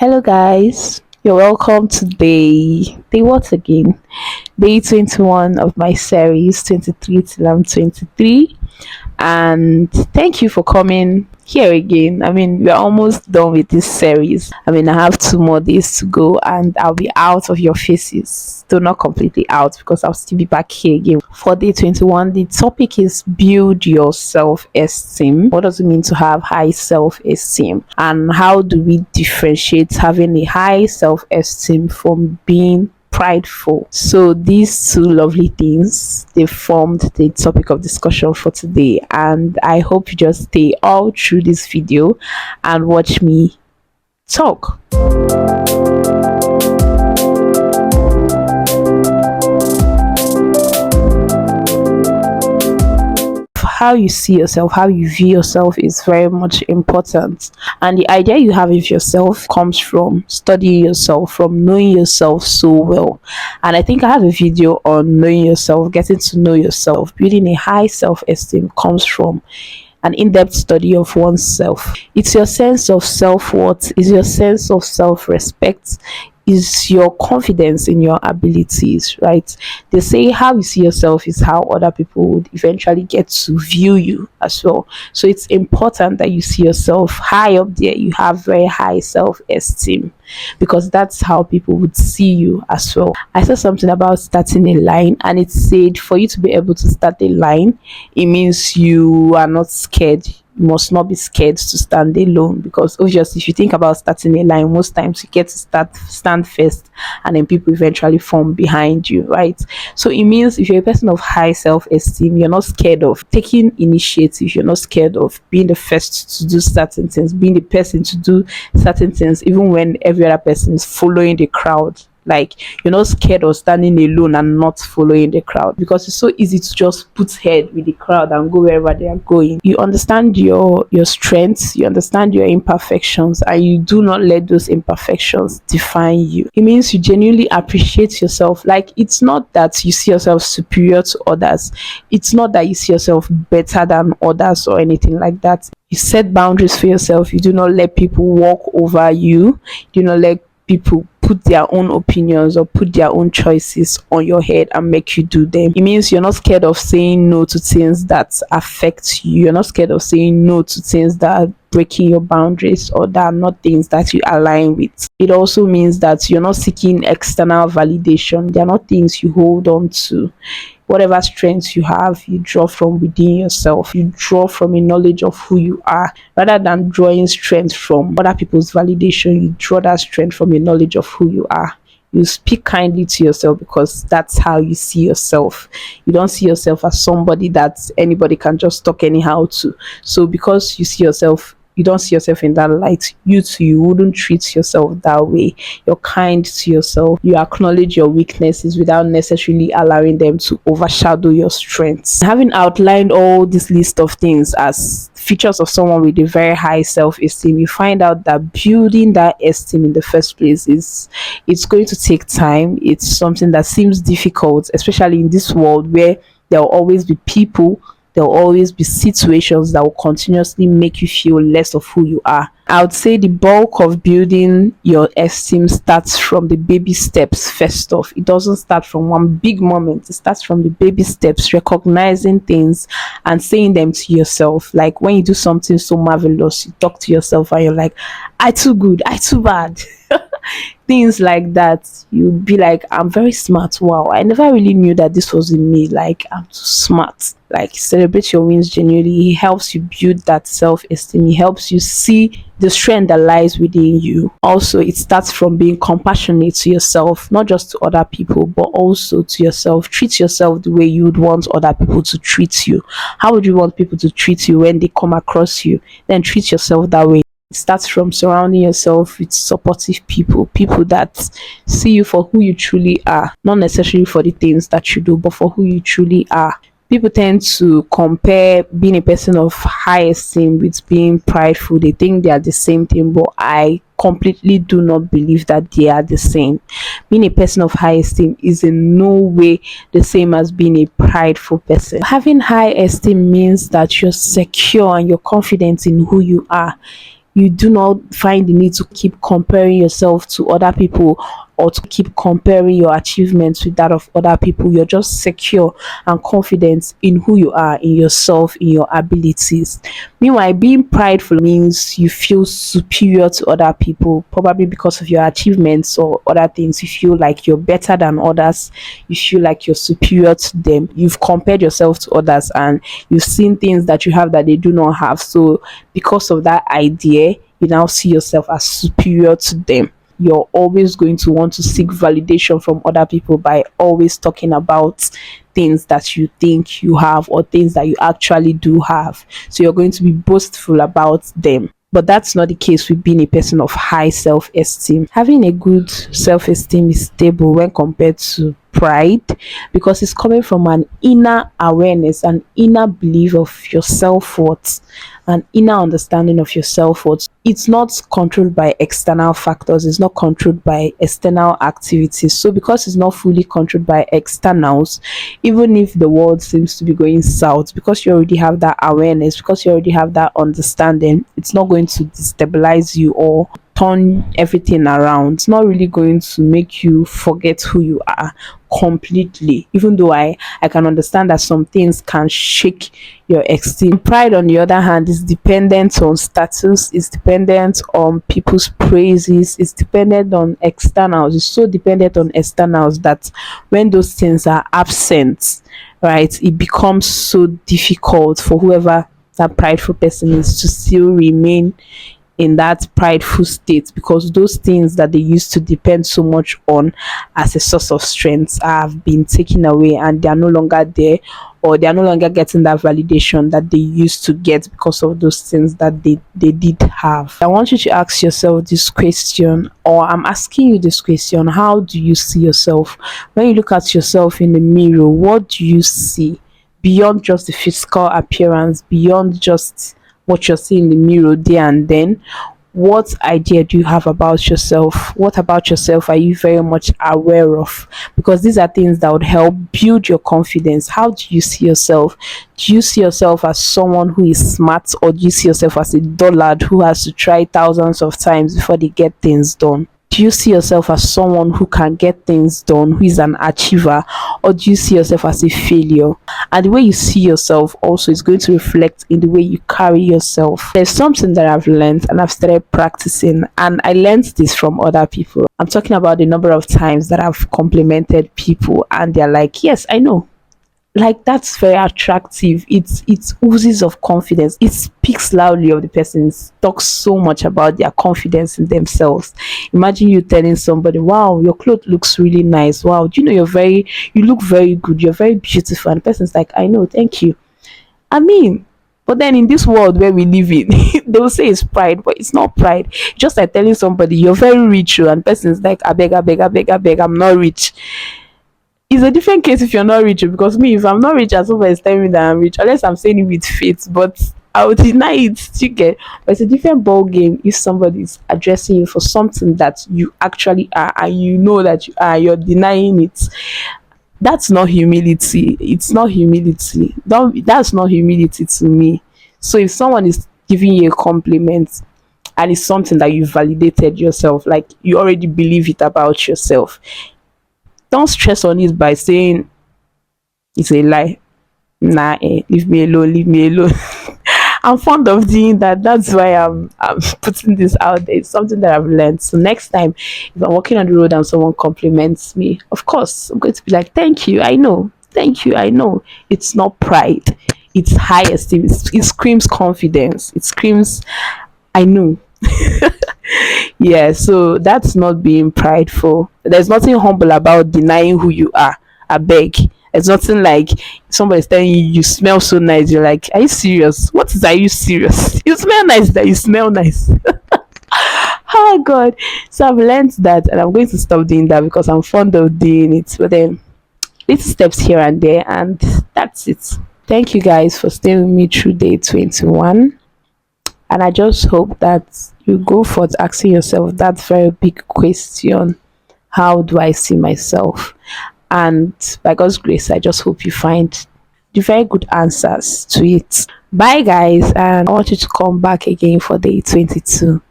Hello, guys. You're welcome to day what again? Day 21 of my series 23 till I'm 23. And thank you for coming here again. We're almost done with this series. I have 2 more days to go and I'll be out of your faces. Though not completely out because I'll still be back here again. For day 21, the topic is build your self esteem. What does it mean to have high self esteem? And how do we differentiate having a high self esteem from being prideful? So these two lovely things, they formed the topic of discussion for today, and I hope you just stay all through this video and watch me talk. How you see yourself, how you view yourself is very much important. And the idea you have of yourself comes from studying yourself, from knowing yourself so well. And I think I have a video on knowing yourself, getting to know yourself. Building a high self-esteem comes from an in-depth study of oneself. It's your sense of self-worth, is your sense of self-respect, is your confidence in your abilities, right? They say how you see yourself is how other people would eventually get to view you as well. So it's important that you see yourself high up there. You have very high self-esteem because that's how people would see you as well. I saw something about starting a line, and it said for you to be able to start a line, it means you are not scared. You must not be scared to stand alone, because obviously if you think about starting a line, most times you get to stand first and then people eventually form behind you, right? So it means if you're a person of high self-esteem, you're not scared of taking initiative, you're not scared of being the first to do certain things, being the person to do certain things even when every other person is following the crowd. Like, you're not scared of standing alone and not following the crowd, because it's so easy to just put head with the crowd and go wherever they are going. You understand your strengths, you understand your imperfections, and you do not let those imperfections define you. It means you genuinely appreciate yourself. Like, it's not that you see yourself superior to others, it's not that you see yourself better than others or anything like that. You set boundaries for yourself. You do not let people walk over you. You do not let people put their own opinions or put their own choices on your head and make you do them. It means you're not scared of saying no to things that affect you. You're not scared of saying no to things that are breaking your boundaries or that are not things that you align with. It also means that you're not seeking external validation. They're not things you hold on to. Whatever strengths you have, you draw from within yourself. You draw from a knowledge of who you are. Rather than drawing strength from other people's validation, you draw that strength from a knowledge of who you are. You speak kindly to yourself because that's how you see yourself. You don't see yourself as somebody that anybody can just talk anyhow to. So because you see yourself, you don't see yourself in that light, you wouldn't treat yourself that way. You're kind to yourself. You acknowledge your weaknesses without necessarily allowing them to overshadow your strengths. Having outlined all this list of things as features of someone with a very high self-esteem, you find out that building that esteem in the first place it's going to take time. It's something that seems difficult, especially in this world where there will always be people, there will always be situations that will continuously make you feel less of who you are. I would say the bulk of building your esteem starts from the baby steps first off. It doesn't start from one big moment. It starts from the baby steps, recognizing things and saying them to yourself. Like when you do something so marvelous, you talk to yourself and you're like, I too good, I too bad. Things like that. You'll be like, I'm very smart. Wow, I never really knew that this was in me. Like, I'm too smart. Like, celebrate your wins genuinely. It helps you build that self-esteem. It helps you see the strength that lies within you. Also, it starts from being compassionate to yourself, not just to other people, but also to yourself. Treat yourself the way you would want other people to treat you. How would you want people to treat you when they come across you? Then treat yourself that way. It starts from surrounding yourself with supportive people, people that see you for who you truly are, not necessarily for the things that you do, but for who you truly are. People tend to compare being a person of high esteem with being prideful. They think they are the same thing, but I completely do not believe that they are the same. Being a person of high esteem is in no way the same as being a prideful person. Having high esteem means that you're secure and you're confident in who you are. You do not find the need to keep comparing yourself to other people or to keep comparing your achievements with that of other people. You're just secure and confident in who you are, in yourself, in your abilities. Meanwhile, being prideful means you feel superior to other people, probably because of your achievements or other things. You feel like you're better than others, you feel like you're superior to them. You've compared yourself to others and you've seen things that you have that they do not have. So, because of that idea, you now see yourself as superior to them. You're always going to want to seek validation from other people by always talking about things that you think you have or things that you actually do have. So you're going to be boastful about them. But that's not the case with being a person of high self esteem. Having a good self esteem is stable when compared to pride because it's coming from an inner awareness, an inner belief of your self worth, an inner understanding of your self worth. It's not controlled by external factors, it's not controlled by external activities. So, because it's not fully controlled by externals, even if the world seems to be going south, because you already have that awareness, because you already have that understanding, it's not going to destabilize you or turn everything around. It's not really going to make you forget who you are completely, even though I can understand that some things can shake your esteem. Pride, on the other hand, is dependent on status, is dependent on people's praises, it's dependent on externals. It's so dependent on externals that when those things are absent, right, it becomes so difficult for whoever that prideful person is to still remain in that prideful state, because those things that they used to depend so much on as a source of strength have been taken away and they are no longer there, or they are no longer getting that validation that they used to get because of those things that they did have. I want you to ask yourself this question, or I'm asking you this question: how do you see yourself? When you look at yourself in the mirror, what do you see beyond just the physical appearance, beyond just what you're seeing in the mirror there and then? What idea do you have about yourself? What about yourself are you very much aware of? Because these are things that would help build your confidence. How do you see yourself? Do you see yourself as someone who is smart, or do you see yourself as a dullard who has to try thousands of times before they get things done? Do you see yourself as someone who can get things done, who is an achiever, or do you see yourself as a failure? And the way you see yourself also is going to reflect in the way you carry yourself. There's something that I've learned and I've started practicing, and I learned this from other people. I'm talking about the number of times that I've complimented people and they're like, yes, I know, like that's very attractive. It oozes of confidence. It speaks loudly of the person. It talks so much about their confidence in themselves. Imagine you telling somebody, wow, your clothes looks really nice, wow, do you know you look very good, you're very beautiful, and the person's like, I know, thank you. I mean, but then in this world where we live in, they will say it's pride, but it's not pride. Just like telling somebody you're very rich, oh, and the person's like, I beg, I'm not rich. It's a different case if you're not rich, because me, if I'm not rich and somebody is telling me that I'm rich, unless I'm saying it with faith, but I would deny it. You get, but it's a different ball game if somebody is addressing you for something that you actually are and you know that you are, you're denying it. That's not humility. It's not humility. That's not humility to me. So if someone is giving you a compliment and it's something that you validated yourself, like you already believe it about yourself, don't stress on it by saying it's a lie. Nah, leave me alone, leave me alone. I'm fond of doing that. That's why I'm putting this out there. It's something that I've learned. So next time, if I'm walking on the road and someone compliments me, of course, I'm going to be like, thank you, I know. Thank you, I know. It's not pride. It's high esteem. It screams confidence. It screams, I know. Yeah, so that's not being prideful. There's nothing humble about denying who you are. I beg. It's nothing like somebody's telling you you smell so nice. You're like, are you serious? What is, are you serious? You smell nice, that you smell nice. Oh God. So I've learned that and I'm going to stop doing that because I'm fond of doing it. But then little steps here and there, and that's it. Thank you guys for staying with me through day 21. And I just hope that you go forth asking yourself that very big question: how do I see myself? And by God's grace, I just hope you find the very good answers to it. Bye guys, and I want you to come back again for day 22.